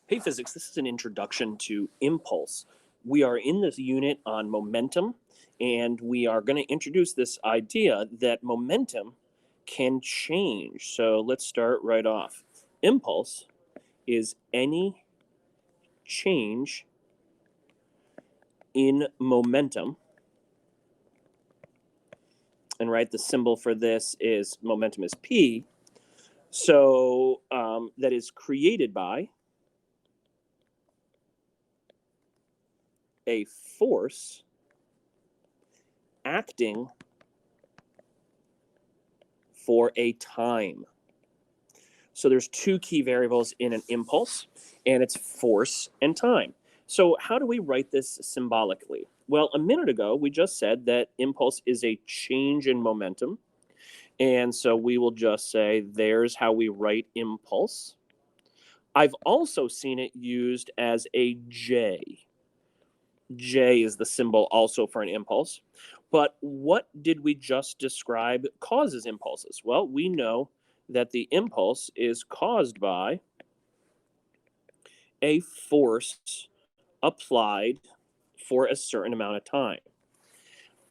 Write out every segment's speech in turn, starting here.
Hey, physics, this is an introduction to impulse. We are in this unit on momentum, and we are going to introduce this idea that momentum can change. So let's start right off. Impulse is any change in momentum. And right, the symbol for this is momentum is P. So that is created by a force acting for a time. So there's two key variables in an impulse, and it's force and time. So how do we write this symbolically? Well, a minute ago, we just said that impulse is a change in momentum. And so we will just say, there's how we write impulse. I've also seen it used as a J. J is the symbol also for an impulse. But what did we just describe causes impulses? Well, we know that the impulse is caused by a force applied for a certain amount of time.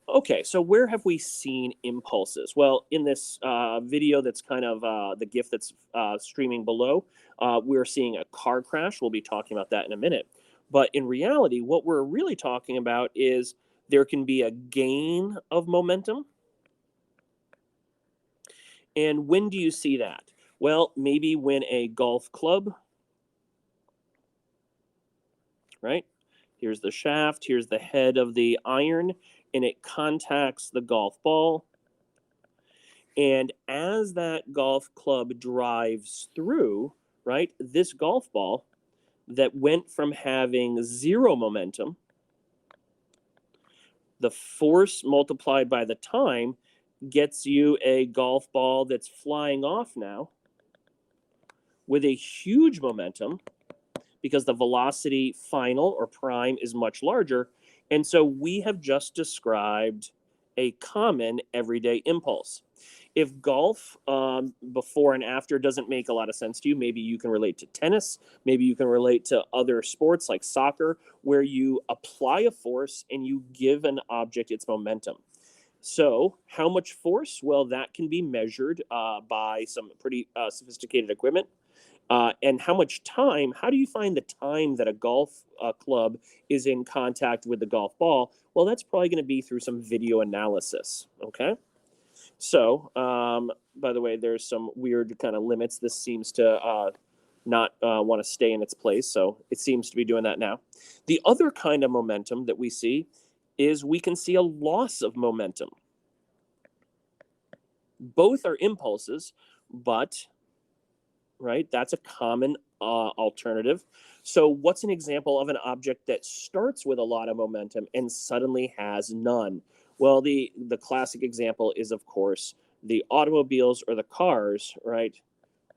Okay, so where have we seen impulses? Well, in this video that's kind of the GIF that's streaming below, we're seeing a car crash. We'll be talking about that in a minute. But in reality, what we're really talking about is there can be a gain of momentum. And when do you see that? Well, maybe when a golf club, right? Here's the shaft, here's the head of the iron, and it contacts the golf ball. And as that golf club drives through, right, this golf ball that went from having zero momentum, the force multiplied by the time gets you a golf ball that's flying off now with a huge momentum because the velocity final or prime is much larger. And so we have just described a common everyday impulse. If golf before and after doesn't make a lot of sense to you, maybe you can relate to tennis, maybe you can relate to other sports like soccer, where you apply a force and you give an object its momentum. So, how much force? Well, that can be measured by some pretty sophisticated equipment. And how much time? How do you find the time that a golf club is in contact with the golf ball? Well, that's probably going to be through some video analysis. Okay. So, by the way, there's some weird kind of limits. This seems to not want to stay in its place. So it seems to be doing that now. The other kind of momentum that we see is we can see a loss of momentum. Both are impulses, but right, that's a common alternative. So what's an example of an object that starts with a lot of momentum and suddenly has none? Well, the classic example is, of course, the automobiles or the cars, right,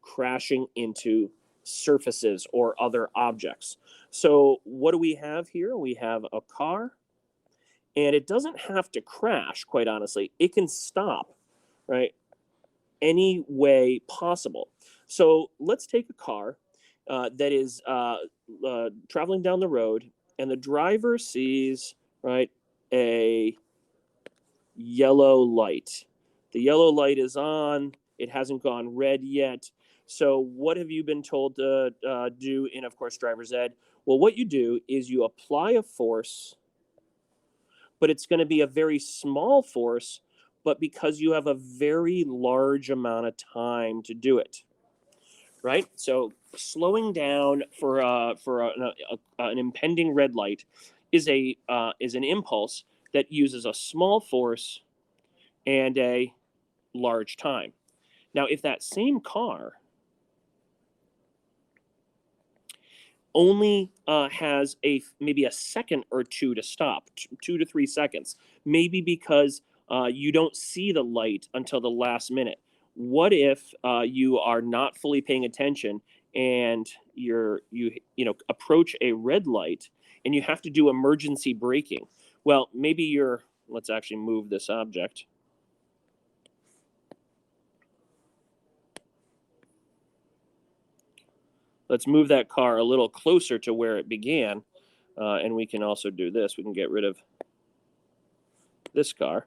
crashing into surfaces or other objects. So what do we have here? We have a car, and it doesn't have to crash, quite honestly. It can stop, right, any way possible. So let's take a car that is traveling down the road, and the driver sees, right, a yellow light. The yellow light is on. It hasn't gone red yet. So what have you been told to do in, of course, driver's ed? Well, what you do is you apply a force, but it's going to be a very small force, but because you have a very large amount of time to do it, right? So slowing down for an impending red light is an impulse that uses a small force and a large time. Now, if that same car only has maybe a second or two to stop, 2 to 3 seconds, maybe because you don't see the light until the last minute. What if you are not fully paying attention and you approach a red light and you have to do emergency braking? Well, maybe let's actually move this object. Let's move that car a little closer to where it began. And we can also do this. We can get rid of this car.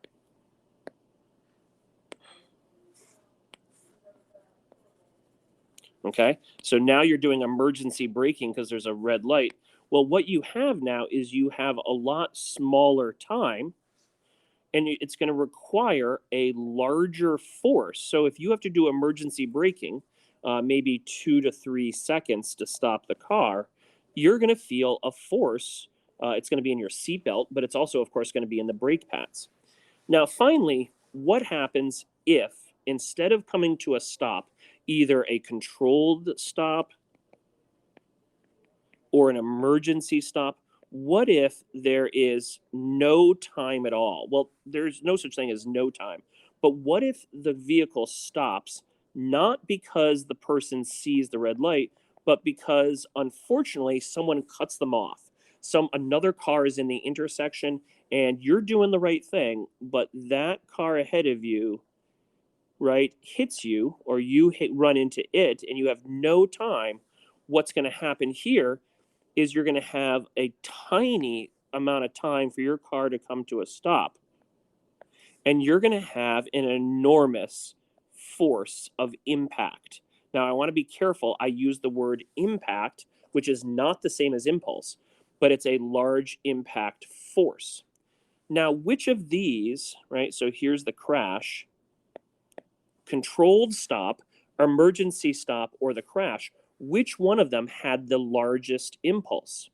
Okay, so now you're doing emergency braking because there's a red light. Well, what you have now is you have a lot smaller time, and it's going to require a larger force. So if you have to do emergency braking, maybe 2 to 3 seconds to stop the car, you're going to feel a force. It's going to be in your seatbelt, but it's also, of course, going to be in the brake pads. Now, finally, what happens if instead of coming to a stop, either a controlled stop or an emergency stop, what if there is no time at all? Well, there's no such thing as no time. But what if the vehicle stops not because the person sees the red light, but because unfortunately someone cuts them off? Another car is in the intersection and you're doing the right thing, but that car ahead of you, right, hits you, or you run into it and you have no time. What's going to happen here is you're going to have a tiny amount of time for your car to come to a stop. And you're going to have an enormous force of impact. Now, I want to be careful. I use the word impact, which is not the same as impulse, but it's a large impact force. Now, which of these, right? So here's the crash, controlled stop, emergency stop, or the crash. Which one of them had the largest impulse?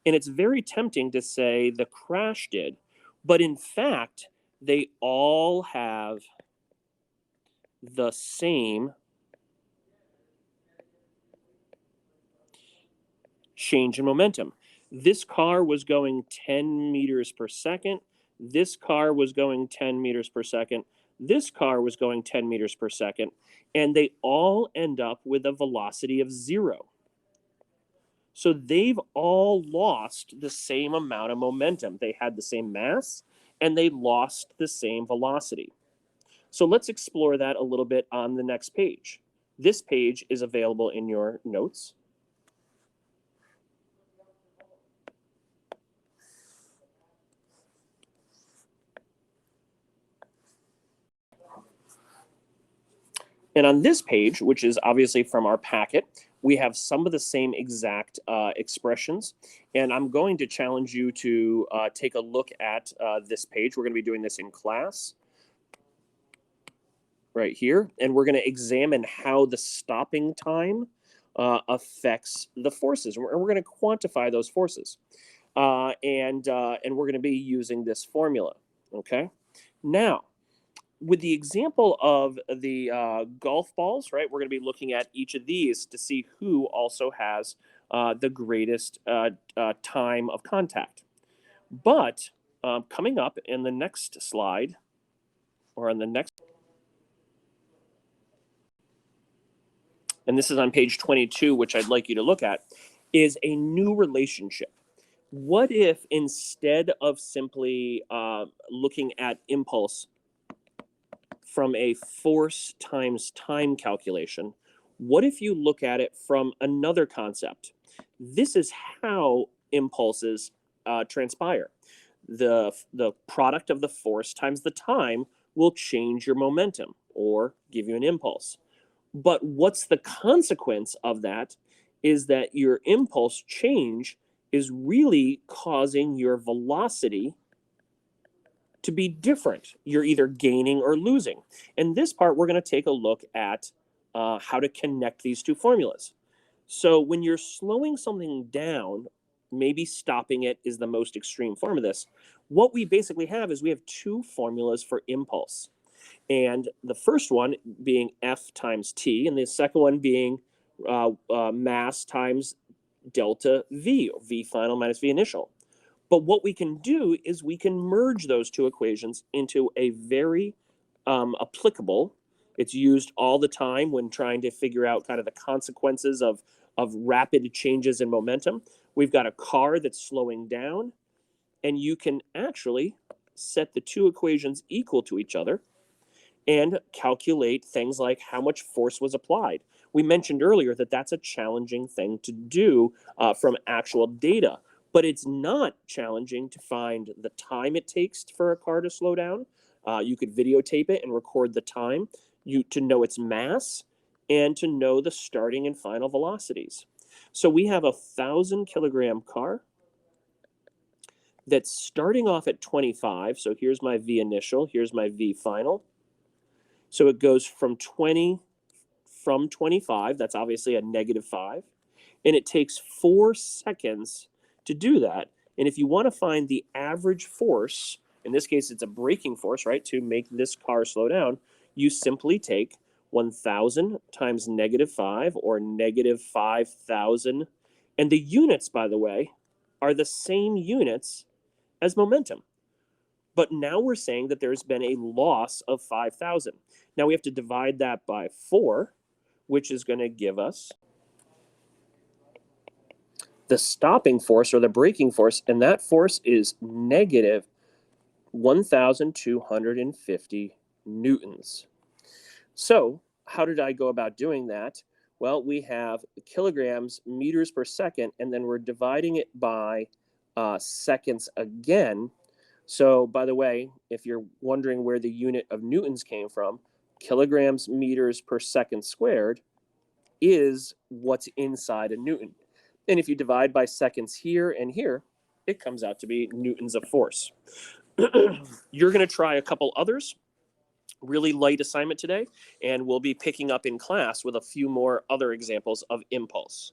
And it's very tempting to say the crash did, but in fact, they all have the same change in momentum. This car was going 10 meters per second. This car was going 10 meters per second. This car was going 10 meters per second. And they all end up with a velocity of 0. So they've all lost the same amount of momentum. They had the same mass and they lost the same velocity. So let's explore that a little bit on the next page. This page is available in your notes. And on this page, which is obviously from our packet, we have some of the same exact expressions. And I'm going to challenge you to take a look at this page. We're going to be doing this in class right here. And we're going to examine how the stopping time affects the forces. And we're going to quantify those forces. And we're going to be using this formula. Okay. Now, with the example of the golf balls, right, we're going to be looking at each of these to see who also has the greatest time of contact. But coming up in the next slide, or on the next, and this is on page 22, which I'd like you to look at, is a new relationship. What if instead of simply looking at impulse from a force times time calculation, what if you look at it from another concept? This is how impulses transpire. The product of the force times the time will change your momentum or give you an impulse. But what's the consequence of that is that your impulse change is really causing your velocity to be different. You're either gaining or losing. And this part, we're going to take a look at how to connect these two formulas. So when you're slowing something down, maybe stopping it is the most extreme form of this. What we basically have is we have two formulas for impulse. And the first one being F times T, and the second one being mass times delta V, or V final minus V initial. But what we can do is we can merge those two equations into a very applicable, it's used all the time when trying to figure out kind of the consequences of rapid changes in momentum. We've got a car that's slowing down, and you can actually set the two equations equal to each other and calculate things like how much force was applied. We mentioned earlier that that's a challenging thing to do from actual data, but it's not challenging to find the time it takes for a car to slow down. You could videotape it and record the time, to know its mass, and to know the starting and final velocities. So we have a 1,000 kilogram car that's starting off at 25. So here's my V initial, here's my V final. So it goes from 25, that's obviously a -5, and it takes 4 seconds to do that. And if you want to find the average force, in this case it's a braking force, right, to make this car slow down, you simply take 1,000 times -5, or -5,000. And the units, by the way, are the same units as momentum. But now we're saying that there's been a loss of 5,000. Now we have to divide that by 4, which is going to give us the stopping force, or the braking force, and that force is -1,250 newtons. So how did I go about doing that? Well, we have kilograms, meters per second, and then we're dividing it by seconds again. So, by the way, if you're wondering where the unit of newtons came from, kilograms meters per second squared is what's inside a newton. And if you divide by seconds here and here, it comes out to be newtons of force. You're going to try a couple others. Really light assignment today, and we'll be picking up in class with a few more other examples of impulse.